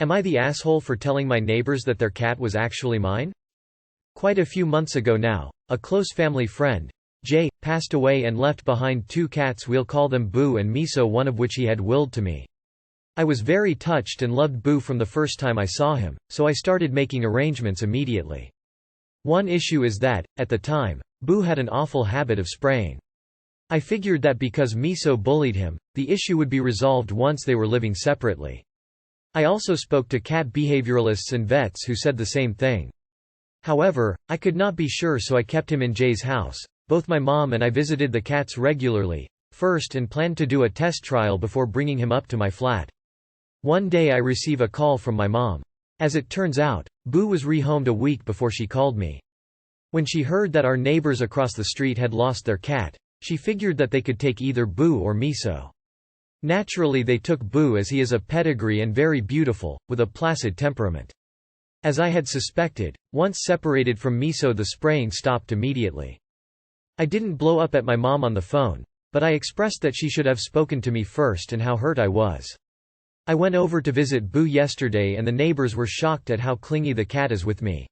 Am I the asshole for telling my neighbors that their cat was actually mine? Quite a few months ago now, a close family friend, Jay, passed away and left behind 2 cats. We'll call them Boo and Miso, one of which he had willed to me. I was very touched and loved Boo from the first time I saw him, so I started making arrangements immediately. One issue is that, at the time, Boo had an awful habit of spraying. I figured that because Miso bullied him, the issue would be resolved once they were living separately. I also spoke to cat behavioralists and vets who said the same thing. However, I could not be sure, so I kept him in Jay's house. Both my mom and I visited the cats regularly, first, and planned to do a test trial before bringing him up to my flat. One day I receive a call from my mom. As it turns out, Boo was rehomed a week before she called me. When she heard that our neighbors across the street had lost their cat, she figured that they could take either Boo or Miso. Naturally they took Boo, as he is of pedigree and very beautiful, with a placid temperament. As I had suspected, once separated from Miso the spraying stopped immediately. I didn't blow up at my mom on the phone, but I expressed that she should have spoken to me first and how hurt I was. I went over to visit Boo yesterday and the neighbors were shocked at how clingy the cat is with me.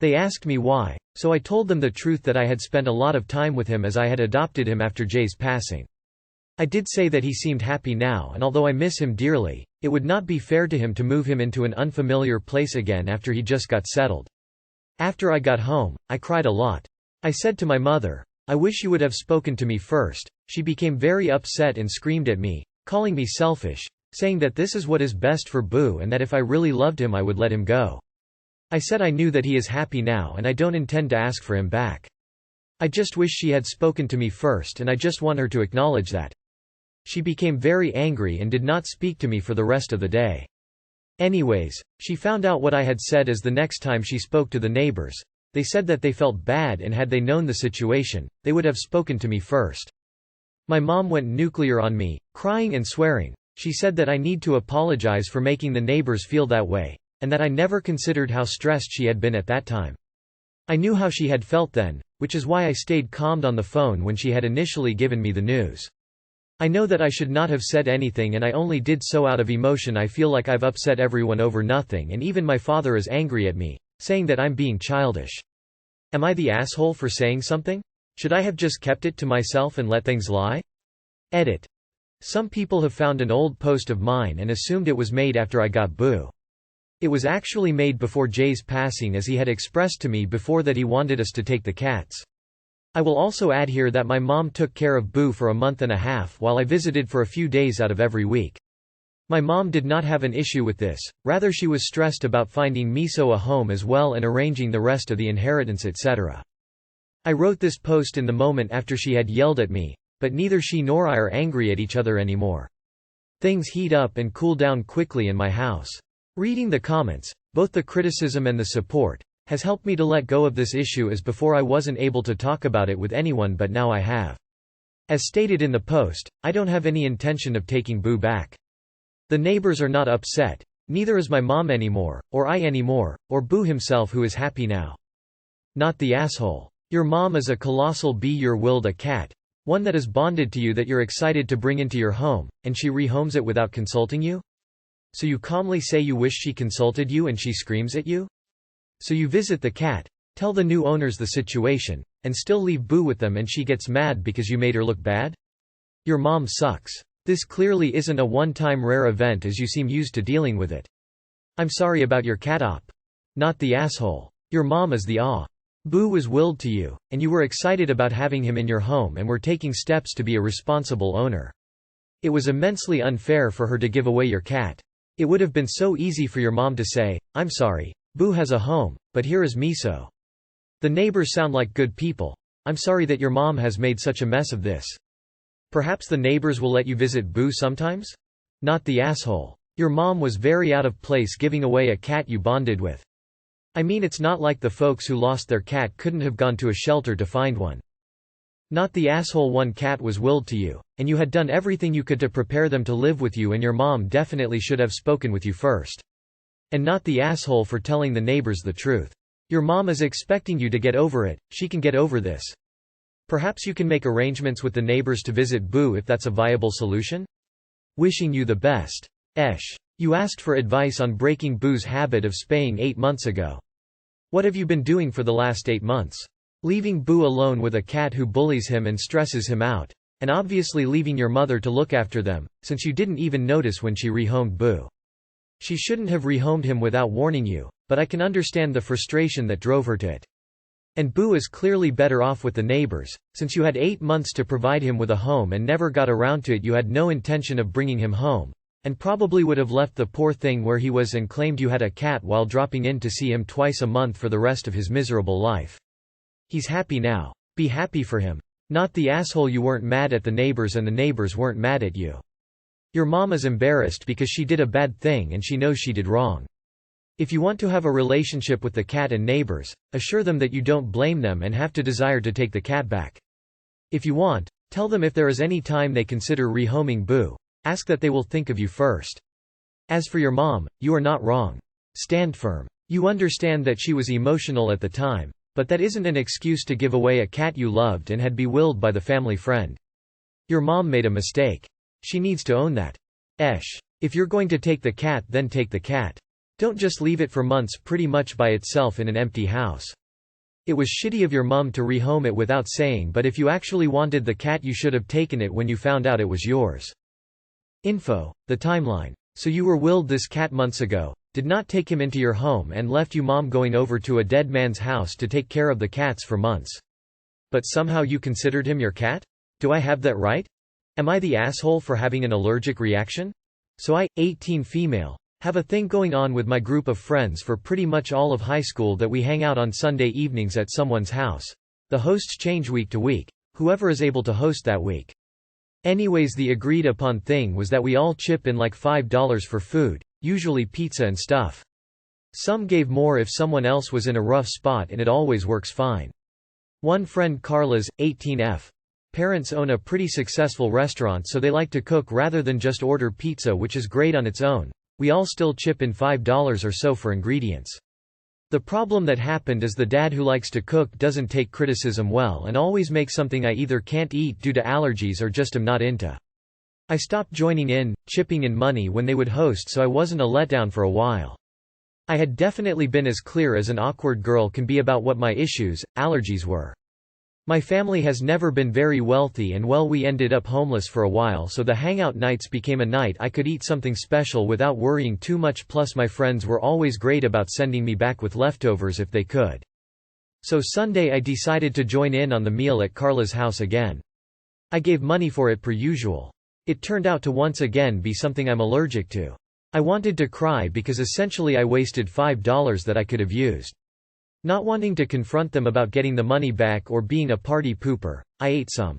They asked me why, so I told them the truth, that I had spent a lot of time with him as I had adopted him after Jay's passing. I did say that he seemed happy now, and although I miss him dearly, it would not be fair to him to move him into an unfamiliar place again after he just got settled. After I got home, I cried a lot. I said to my mother, "I wish you would have spoken to me first." She became very upset and screamed at me, calling me selfish, saying that this is what is best for Boo and that if I really loved him I would let him go. I said I knew that he is happy now and I don't intend to ask for him back. I just wish she had spoken to me first, and I just want her to acknowledge that. She became very angry and did not speak to me for the rest of the day. Anyways, she found out what I had said, as the next time she spoke to the neighbors, they said that they felt bad, and had they known the situation, they would have spoken to me first. My mom went nuclear on me, crying and swearing. She said that I need to apologize for making the neighbors feel that way, and that I never considered how stressed she had been at that time. I knew how she had felt then, which is why I stayed calmed on the phone when she had initially given me the news. I know that I should not have said anything, and I only did so out of emotion. I feel like I've upset everyone over nothing, and even my father is angry at me, saying that I'm being childish. Am I the asshole for saying something? Should I have just kept it to myself and let things lie? Edit. Some people have found an old post of mine and assumed it was made after I got Boo. It was actually made before Jay's passing, as he had expressed to me before that he wanted us to take the cats. I will also add here that my mom took care of Boo for a month and a half while I visited for a few days out of every week. My mom did not have an issue with this, rather she was stressed about finding Miso a home as well and arranging the rest of the inheritance, etc. I wrote this post in the moment after she had yelled at me, but neither she nor I are angry at each other anymore. Things heat up and cool down quickly in my house. Reading the comments, both the criticism and the support, has helped me to let go of this issue, as before I wasn't able to talk about it with anyone, but now I have. As stated in the post, I don't have any intention of taking Boo back. The neighbors are not upset, neither is my mom anymore, or I anymore, or Boo himself, who is happy now. Not the asshole. Your mom is a colossal B. You're willed a cat, one that is bonded to you, that you're excited to bring into your home, and she rehomes it without consulting you? So you calmly say you wish she consulted you and she screams at you? So you visit the cat, tell the new owners the situation, and still leave Boo with them, and she gets mad because you made her look bad? Your mom sucks. This clearly isn't a one-time rare event, as you seem used to dealing with it. I'm sorry about your cat op. Not the asshole. Your mom is the aw. Boo was willed to you, and you were excited about having him in your home and were taking steps to be a responsible owner. It was immensely unfair for her to give away your cat. It would have been so easy for your mom to say, "I'm sorry, Boo has a home, but here is Miso." The neighbors sound like good people. I'm sorry that your mom has made such a mess of this. Perhaps the neighbors will let you visit Boo sometimes? Not the asshole. Your mom was very out of place giving away a cat you bonded with. I mean, it's not like the folks who lost their cat couldn't have gone to a shelter to find one. Not the asshole. One cat was willed to you, and you had done everything you could to prepare them to live with you, and your mom definitely should have spoken with you first. And not the asshole for telling the neighbors the truth. Your mom is expecting you to get over it. She can get over this. Perhaps you can make arrangements with the neighbors to visit Boo if that's a viable solution? Wishing you the best. You asked for advice on breaking Boo's habit of spaying 8 months ago. What have you been doing for the last 8 months? Leaving Boo alone with a cat who bullies him and stresses him out. And obviously leaving your mother to look after them, since you didn't even notice when she rehomed Boo. She shouldn't have rehomed him without warning you, but I can understand the frustration that drove her to it. And Boo is clearly better off with the neighbors, since you had 8 months to provide him with a home and never got around to it. You had no intention of bringing him home, and probably would have left the poor thing where he was and claimed you had a cat while dropping in to see him twice a month for the rest of his miserable life. He's happy now. Be happy for him. Not the asshole. You weren't mad at the neighbors and the neighbors weren't mad at you. Your mom is embarrassed because she did a bad thing and she knows she did wrong. If you want to have a relationship with the cat and neighbors, assure them that you don't blame them and have to desire to take the cat back. If you want, tell them if there is any time they consider rehoming Boo, ask that they will think of you first. As for your mom, you are not wrong. Stand firm. You understand that she was emotional at the time, but that isn't an excuse to give away a cat you loved and had bewilled by the family friend. Your mom made a mistake. She needs to own that. If you're going to take the cat, then take the cat. Don't just leave it for months pretty much by itself in an empty house. It was shitty of your mum to rehome it without saying, but if you actually wanted the cat you should have taken it when you found out it was yours. Info: the timeline. So you were willed this cat months ago, did not take him into your home and left you mom going over to a dead man's house to take care of the cats for months. But somehow you considered him your cat? Do I have that right? Am I the asshole for having an allergic reaction? So I, 18 female, have a thing going on with my group of friends for pretty much all of high school that we hang out on Sunday evenings at someone's house. The hosts change week to week. Whoever is able to host that week. Anyways, the agreed upon thing was that we all chip in like $5 for food, usually pizza and stuff. Some gave more if someone else was in a rough spot and it always works fine. One friend, Carla's, 18F. Parents own a pretty successful restaurant, so they like to cook rather than just order pizza, which is great on its own. We all still chip in $5 or so for ingredients. The problem that happened is the dad who likes to cook doesn't take criticism well and always makes something I either can't eat due to allergies or just am not into. I stopped joining in, chipping in money when they would host, so I wasn't a letdown for a while. I had definitely been as clear as an awkward girl can be about what my issues, allergies were. My family has never been very wealthy and we ended up homeless for a while, so the hangout nights became a night I could eat something special without worrying too much, plus my friends were always great about sending me back with leftovers if they could. So Sunday I decided to join in on the meal at Carla's house again. I gave money for it per usual. It turned out to once again be something I'm allergic to. I wanted to cry because essentially I wasted $5 that I could have used. Not wanting to confront them about getting the money back or being a party pooper, I ate some.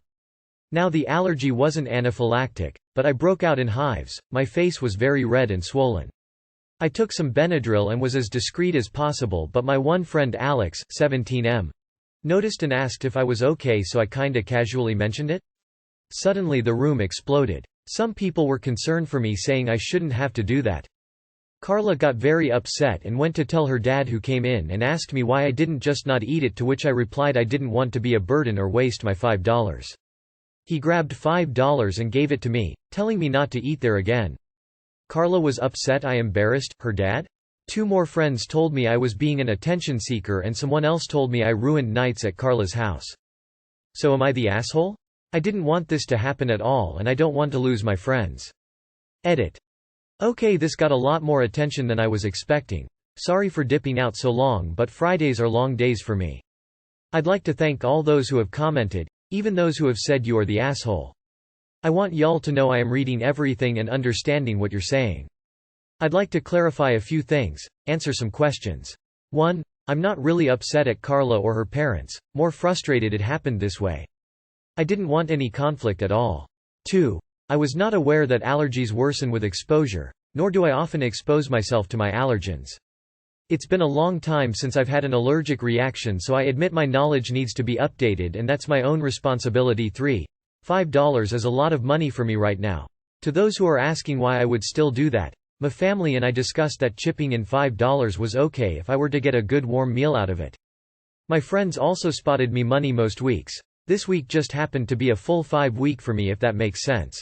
Now the allergy wasn't anaphylactic, but I broke out in hives, my face was very red and swollen. I took some Benadryl and was as discreet as possible, but my one friend Alex, 17M, noticed and asked if I was okay, so I kinda casually mentioned it. Suddenly the room exploded. Some people were concerned for me, saying I shouldn't have to do that. Carla got very upset and went to tell her dad, who came in and asked me why I didn't just not eat it, to which I replied I didn't want to be a burden or waste my $5. He grabbed $5 and gave it to me, telling me not to eat there again. Carla was upset, I embarrassed her dad? 2 more friends told me I was being an attention seeker and someone else told me I ruined nights at Carla's house. So am I the asshole? I didn't want this to happen at all and I don't want to lose my friends. Edit. Okay, this got a lot more attention than I was expecting. Sorry for dipping out so long, but Fridays are long days for me. I'd like to thank all those who have commented, even those who have said you are the asshole. I want y'all to know I am reading everything and understanding what you're saying. I'd like to clarify a few things, answer some questions. 1. I'm not really upset at Carla or her parents, more frustrated it happened this way. I didn't want any conflict at all. 2. I was not aware that allergies worsen with exposure, nor do I often expose myself to my allergens. It's been a long time since I've had an allergic reaction, so I admit my knowledge needs to be updated and that's my own responsibility. 3. $5 is a lot of money for me right now. To those who are asking why I would still do that, my family and I discussed that chipping in $5 was okay if I were to get a good warm meal out of it. My friends also spotted me money most weeks. This week just happened to be a full 5 week for me, if that makes sense.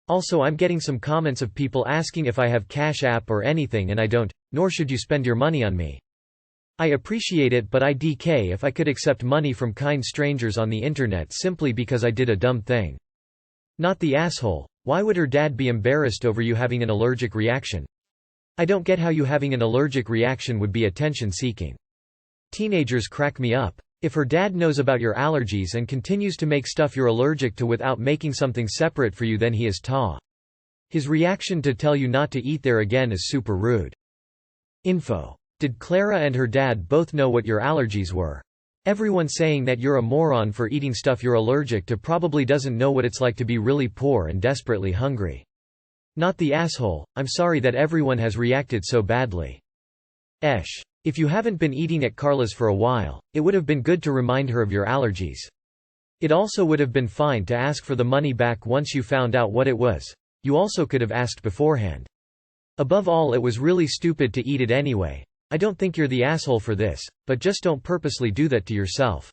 Also, I'm getting some comments of people asking if I have Cash App or anything, and I don't, nor should you spend your money on me. I appreciate it, but IDK if I could accept money from kind strangers on the internet simply because I did a dumb thing. Not the asshole. Why would her dad be embarrassed over you having an allergic reaction? I don't get how you having an allergic reaction would be attention-seeking. Teenagers crack me up. If her dad knows about your allergies and continues to make stuff you're allergic to without making something separate for you, then he is ta. His reaction to tell you not to eat there again is super rude. Info. Did Clara and her dad both know what your allergies were? Everyone saying that you're a moron for eating stuff you're allergic to probably doesn't know what it's like to be really poor and desperately hungry. Not the asshole. I'm sorry that everyone has reacted so badly. Esh. If you haven't been eating at Carla's for a while, it would have been good to remind her of your allergies. It also would have been fine to ask for the money back once you found out what it was. You also could have asked beforehand. Above all, it was really stupid to eat it anyway. I don't think you're the asshole for this, but just don't purposely do that to yourself.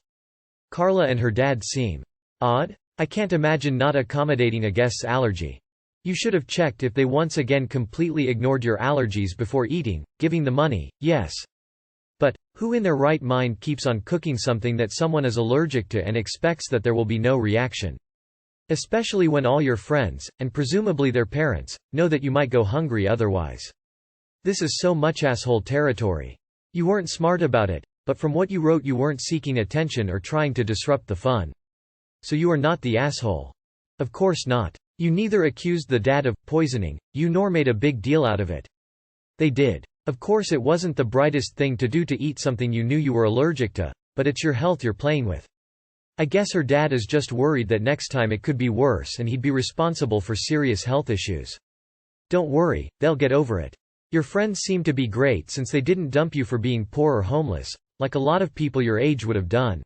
Carla and her dad seem odd. I can't imagine not accommodating a guest's allergy. You should have checked if they once again completely ignored your allergies before eating, giving the money, yes. But, who in their right mind keeps on cooking something that someone is allergic to and expects that there will be no reaction? Especially when all your friends, and presumably their parents, know that you might go hungry otherwise. This is so much asshole territory. You weren't smart about it, but from what you wrote you weren't seeking attention or trying to disrupt the fun. So you are not the asshole. Of course not. You neither accused the dad of poisoning you nor made a big deal out of it. They did. Of course it wasn't the brightest thing to do to eat something you knew you were allergic to, but it's your health you're playing with. I guess her dad is just worried that next time it could be worse and he'd be responsible for serious health issues. Don't worry, they'll get over it. Your friends seem to be great since they didn't dump you for being poor or homeless, like a lot of people your age would have done.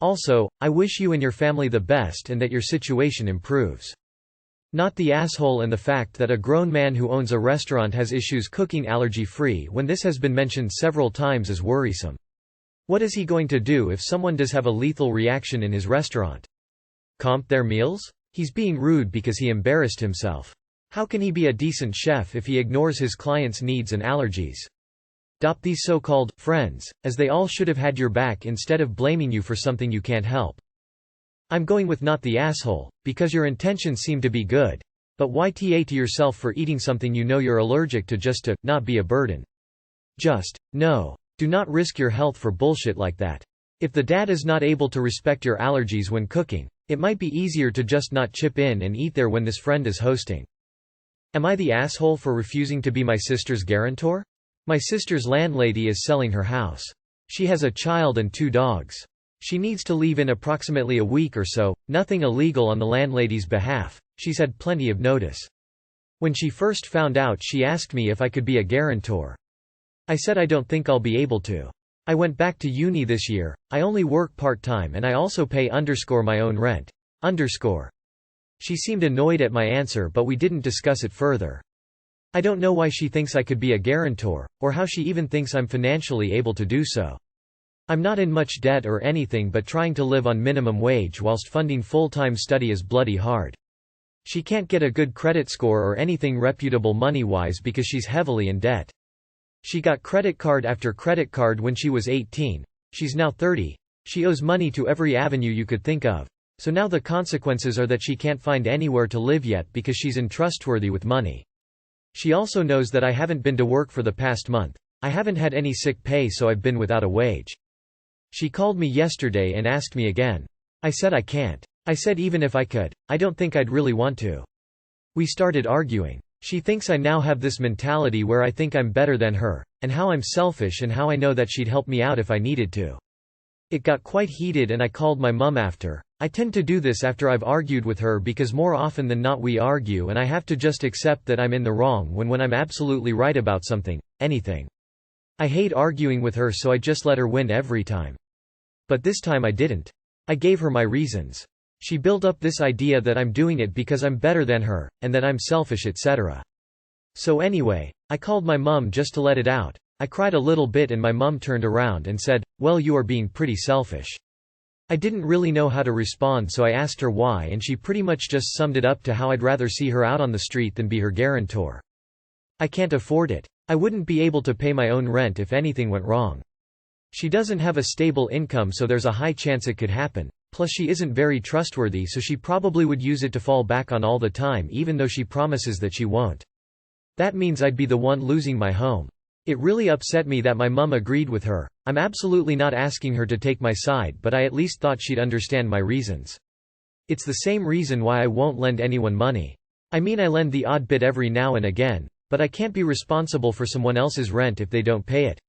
Also, I wish you and your family the best and that your situation improves. Not the asshole, and the fact that a grown man who owns a restaurant has issues cooking allergy-free when this has been mentioned several times is worrisome. What is he going to do if someone does have a lethal reaction in his restaurant? Comp their meals? He's being rude because he embarrassed himself. How can he be a decent chef if he ignores his clients' needs and allergies? Dop these so-called friends, as they all should have had your back instead of blaming you for something you can't help. I'm going with not the asshole, because your intentions seem to be good. But why ta to yourself for eating something you know you're allergic to just to not be a burden? Just, no. Do not risk your health for bullshit like that. If the dad is not able to respect your allergies when cooking, it might be easier to just not chip in and eat there when this friend is hosting. Am I the asshole for refusing to be my sister's guarantor? My sister's landlady is selling her house. She has a child and 2 dogs. She needs to leave in approximately a week or so, nothing illegal on the landlady's behalf, she's had plenty of notice. When she first found out, she asked me if I could be a guarantor. I said I don't think I'll be able to. I went back to uni this year, I only work part-time and I also pay my own rent. She seemed annoyed at my answer, but we didn't discuss it further. I don't know why she thinks I could be a guarantor, or how she even thinks I'm financially able to do so. I'm not in much debt or anything, but trying to live on minimum wage whilst funding full-time study is bloody hard. She can't get a good credit score or anything reputable money-wise because she's heavily in debt. She got credit card after credit card when she was 18. She's now 30. She owes money to every avenue you could think of. So now the consequences are that she can't find anywhere to live yet because she's untrustworthy with money. She also knows that I haven't been to work for the past month. I haven't had any sick pay, so I've been without a wage. She called me yesterday and asked me again. I said I can't. I said even if I could, I don't think I'd really want to. We started arguing. She thinks I now have this mentality where I think I'm better than her, and how I'm selfish and how I know that she'd help me out if I needed to. It got quite heated and I called my mum after. I tend to do this after I've argued with her because more often than not we argue and I have to just accept that I'm in the wrong when I'm absolutely right about something, anything. I hate arguing with her, so I just let her win every time. But this time I didn't. I gave her my reasons. She built up this idea that I'm doing it because I'm better than her, and that I'm selfish, etc. So anyway, I called my mum just to let it out. I cried a little bit and my mum turned around and said, "Well, you are being pretty selfish." I didn't really know how to respond, so I asked her why, and she pretty much just summed it up to how I'd rather see her out on the street than be her guarantor. I can't afford it. I wouldn't be able to pay my own rent if anything went wrong. She doesn't have a stable income, so there's a high chance it could happen. Plus she isn't very trustworthy, so she probably would use it to fall back on all the time, even though she promises that she won't. That means I'd be the one losing my home. It really upset me that my mum agreed with her. I'm absolutely not asking her to take my side, but I at least thought she'd understand my reasons. It's the same reason why I won't lend anyone money. I mean, I lend the odd bit every now and again, but I can't be responsible for someone else's rent if they don't pay it.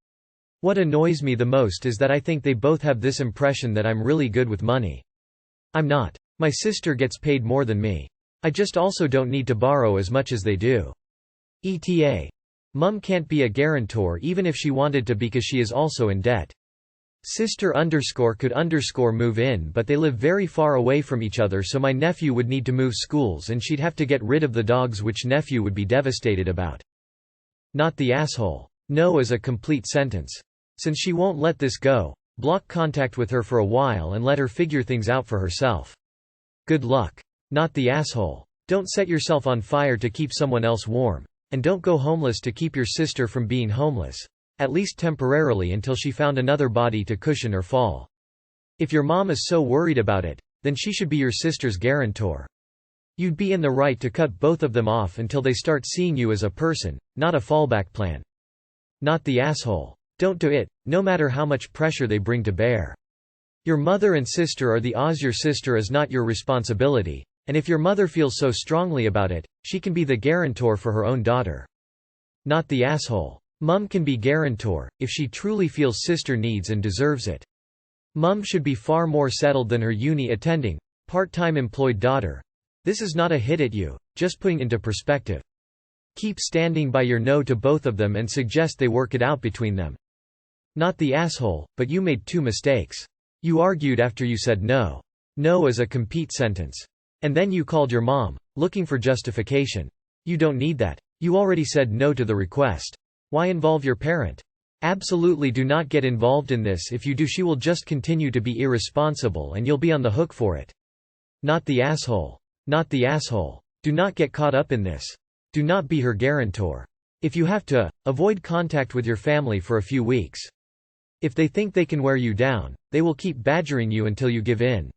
What annoys me the most is that I think they both have this impression that I'm really good with money. I'm not. My sister gets paid more than me. I just also don't need to borrow as much as they do. ETA. Mum can't be a guarantor even if she wanted to because she is also in debt. Sister could move in, but they live very far away from each other, so my nephew would need to move schools and she'd have to get rid of the dogs, which nephew would be devastated about. Not the asshole. No is a complete sentence. Since she won't let this go, block contact with her for a while and let her figure things out for herself. Good luck. Not the asshole. Don't set yourself on fire to keep someone else warm. And don't go homeless to keep your sister from being homeless. At least temporarily, until she found another body to cushion her fall. If your mom is so worried about it, then she should be your sister's guarantor. You'd be in the right to cut both of them off until they start seeing you as a person, not a fallback plan. Not the asshole. Don't do it, no matter how much pressure they bring to bear. Your mother and sister are the Oz. Your sister is not your responsibility. And if your mother feels so strongly about it, she can be the guarantor for her own daughter. Not the asshole. Mum can be guarantor, if she truly feels sister needs and deserves it. Mum should be far more settled than her uni-attending, part-time employed daughter. This is not a hit at you, just putting into perspective. Keep standing by your no to both of them and suggest they work it out between them. Not the asshole, but you made 2 mistakes. You argued after you said no. No is a complete sentence. And then you called your mom, looking for justification. You don't need that. You already said no to the request. Why involve your parent? Absolutely do not get involved in this. If you do, she will just continue to be irresponsible and you'll be on the hook for it. Not the asshole. Not the asshole. Do not get caught up in this. Do not be her guarantor. If you have to, avoid contact with your family for a few weeks. If they think they can wear you down, they will keep badgering you until you give in.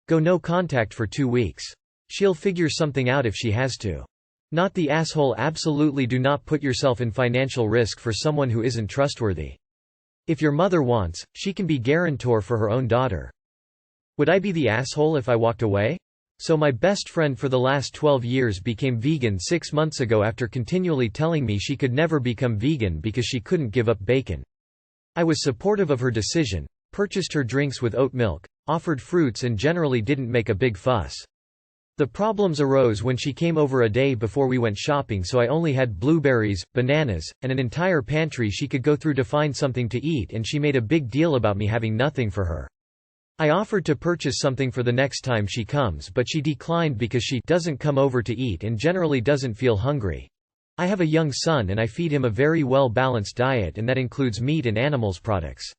Go no contact for 2 weeks. She'll figure something out if she has to. Not the asshole. Absolutely do not put yourself in financial risk for someone who isn't trustworthy. If your mother wants, she can be guarantor for her own daughter. Would I be the asshole if I walked away? So my best friend for the last 12 years became vegan 6 months ago after continually telling me she could never become vegan because she couldn't give up bacon. I was supportive of her decision, purchased her drinks with oat milk, offered fruits and generally didn't make a big fuss. The problems arose when she came over a day before we went shopping, so I only had blueberries, bananas, and an entire pantry she could go through to find something to eat, and she made a big deal about me having nothing for her. I offered to purchase something for the next time she comes, but she declined because she doesn't come over to eat and generally doesn't feel hungry. I have a young son and I feed him a very well-balanced diet, and that includes meat and animals products.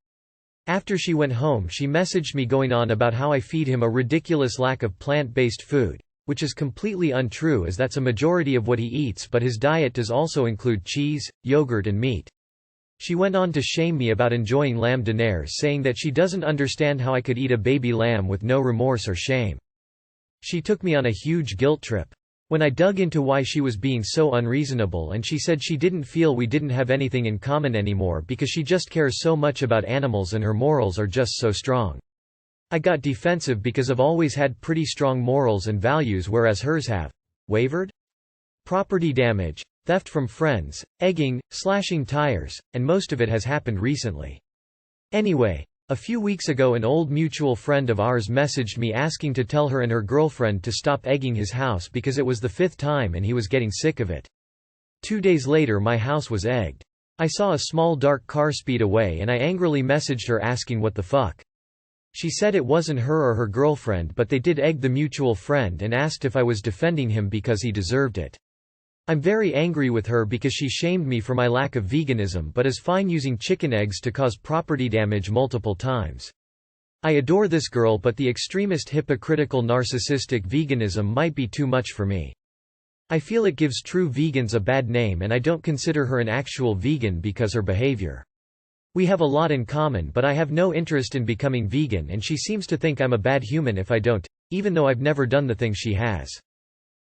After she went home, she messaged me going on about how I feed him a ridiculous lack of plant-based food, which is completely untrue as that's a majority of what he eats, but his diet does also include cheese, yogurt and meat. She went on to shame me about enjoying lamb dinners, saying that she doesn't understand how I could eat a baby lamb with no remorse or shame. She took me on a huge guilt trip. When I dug into why she was being so unreasonable, and she said she didn't feel we didn't have anything in common anymore because she just cares so much about animals and her morals are just so strong. I got defensive because I've always had pretty strong morals and values, whereas hers have wavered. Property damage, theft from friends, egging, slashing tires, and most of it has happened recently. Anyway, a few weeks ago an old mutual friend of ours messaged me asking to tell her and her girlfriend to stop egging his house because it was the 5th time and he was getting sick of it. 2 days later my house was egged. I saw a small dark car speed away and I angrily messaged her asking what the fuck. She said it wasn't her or her girlfriend, but they did egg the mutual friend, and asked if I was defending him because he deserved it. I'm very angry with her because she shamed me for my lack of veganism but is fine using chicken eggs to cause property damage multiple times. I adore this girl, but the extremist hypocritical narcissistic veganism might be too much for me. I feel it gives true vegans a bad name, and I don't consider her an actual vegan because her behavior. We have a lot in common, but I have no interest in becoming vegan, and she seems to think I'm a bad human if I don't, even though I've never done the things she has.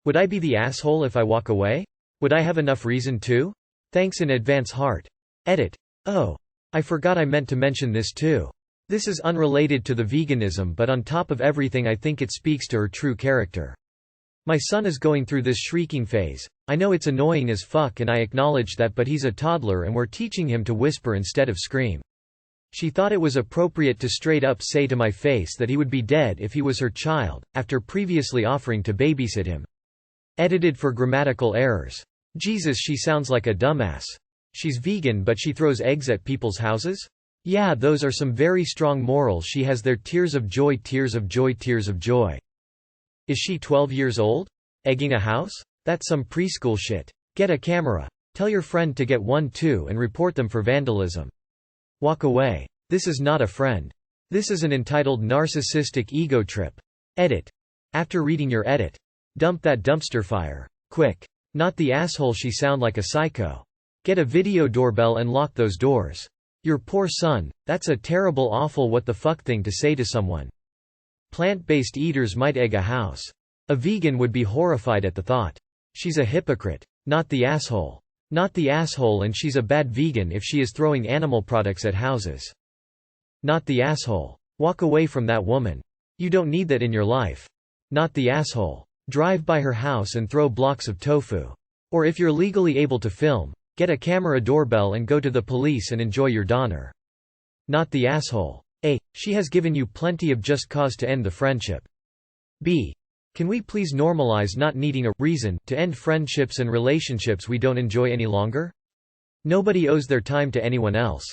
Would I be the asshole if I walk away? Would I have enough reason to? Thanks in advance, heart. Edit. Oh. I forgot I meant to mention this too. This is unrelated to the veganism, but on top of everything I think it speaks to her true character. My son is going through this shrieking phase. I know it's annoying as fuck and I acknowledge that, but he's a toddler and we're teaching him to whisper instead of scream. She thought it was appropriate to straight up say to my face that he would be dead if he was her child, after previously offering to babysit him. Edited for grammatical errors. Jesus, she sounds like a dumbass. She's vegan but she throws eggs at people's houses? Yeah, those are some very strong morals she has there. Tears of joy, tears of joy, tears of joy. Is she 12 years old? Egging a house? That's some preschool shit. Get a camera. Tell your friend to get one too and report them for vandalism. Walk away. This is not a friend. This is an entitled narcissistic ego trip. Edit. After reading your edit. Dump that dumpster fire. Quick. Not the asshole, she sound like a psycho. Get a video doorbell and lock those doors. Your poor son, that's a terrible, awful what the fuck thing to say to someone. Plant-based eaters might egg a house. A vegan would be horrified at the thought. She's a hypocrite. Not the asshole. Not the asshole, and she's a bad vegan if she is throwing animal products at houses. Not the asshole. Walk away from that woman. You don't need that in your life. Not the asshole. Drive by her house and throw blocks of tofu. Or if you're legally able to film, get a camera doorbell and go to the police and enjoy your doner. Not the asshole. A. She has given you plenty of just cause to end the friendship. B. Can we please normalize not needing a reason to end friendships and relationships we don't enjoy any longer? Nobody owes their time to anyone else.